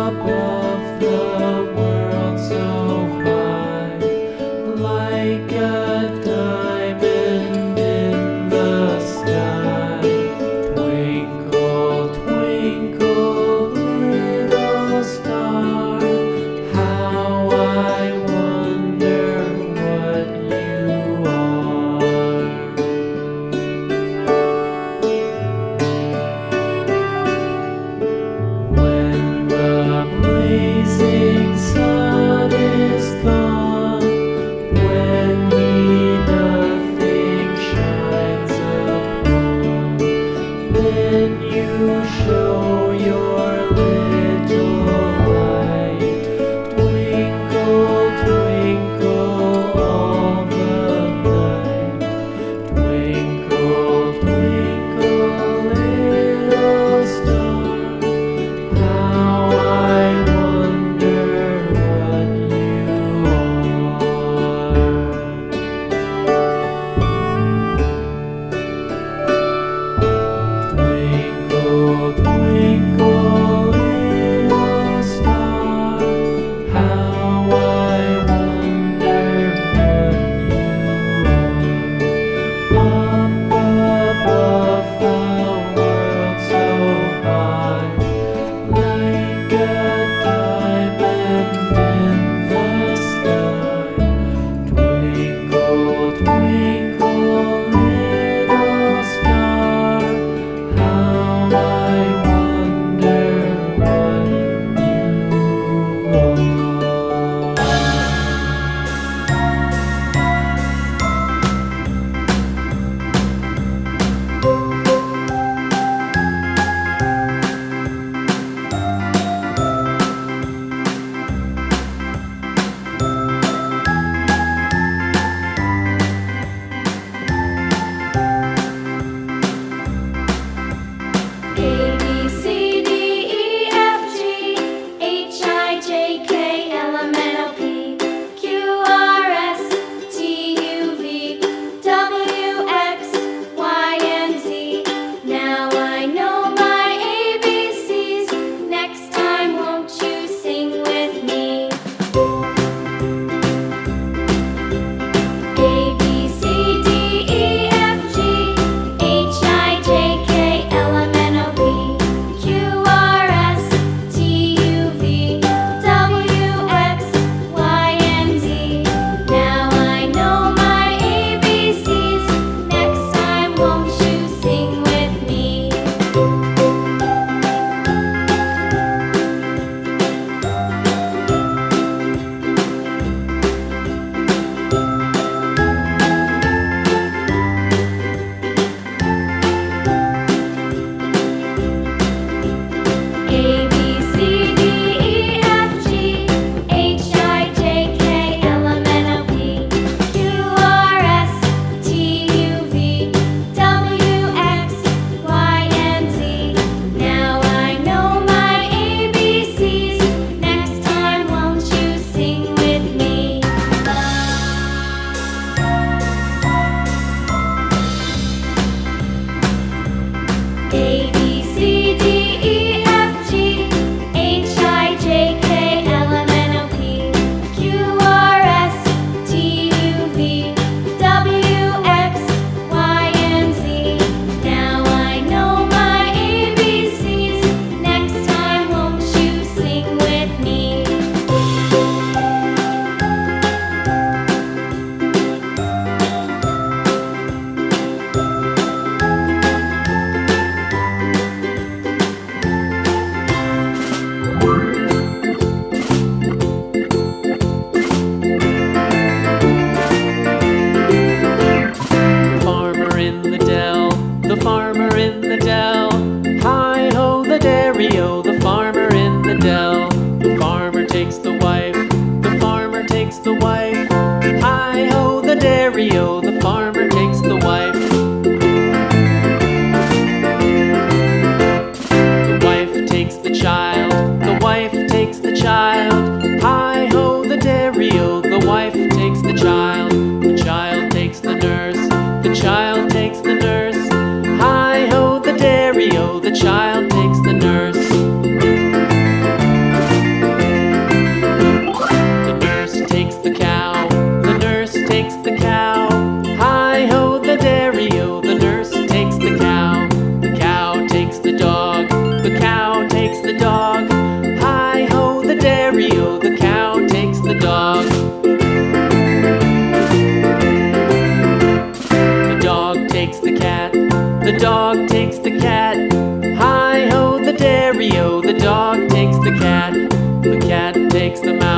Above the world so high, light wife. Hi-ho, the dairy-o, the farmer takes the wife. The wife takes the child, the wife takes the child. Hi-ho, the dairy-o, the wife takes the child. The child takes the nurse, the child takes the nurse. Hi-ho, the dairy-o, the child takes the nurse. The nurse takes the cow, the nurse takes the cow. Hi-ho, the dairy-o, the nurse takes the cow. The cow takes the dog, the cow takes the dog. Hi-ho, the dairy-o, the cow takes the dog. The dog takes the cat, the dog takes the cat. Hi-ho, the dairy-o, the dog takes the cat. The cat takes the mouse,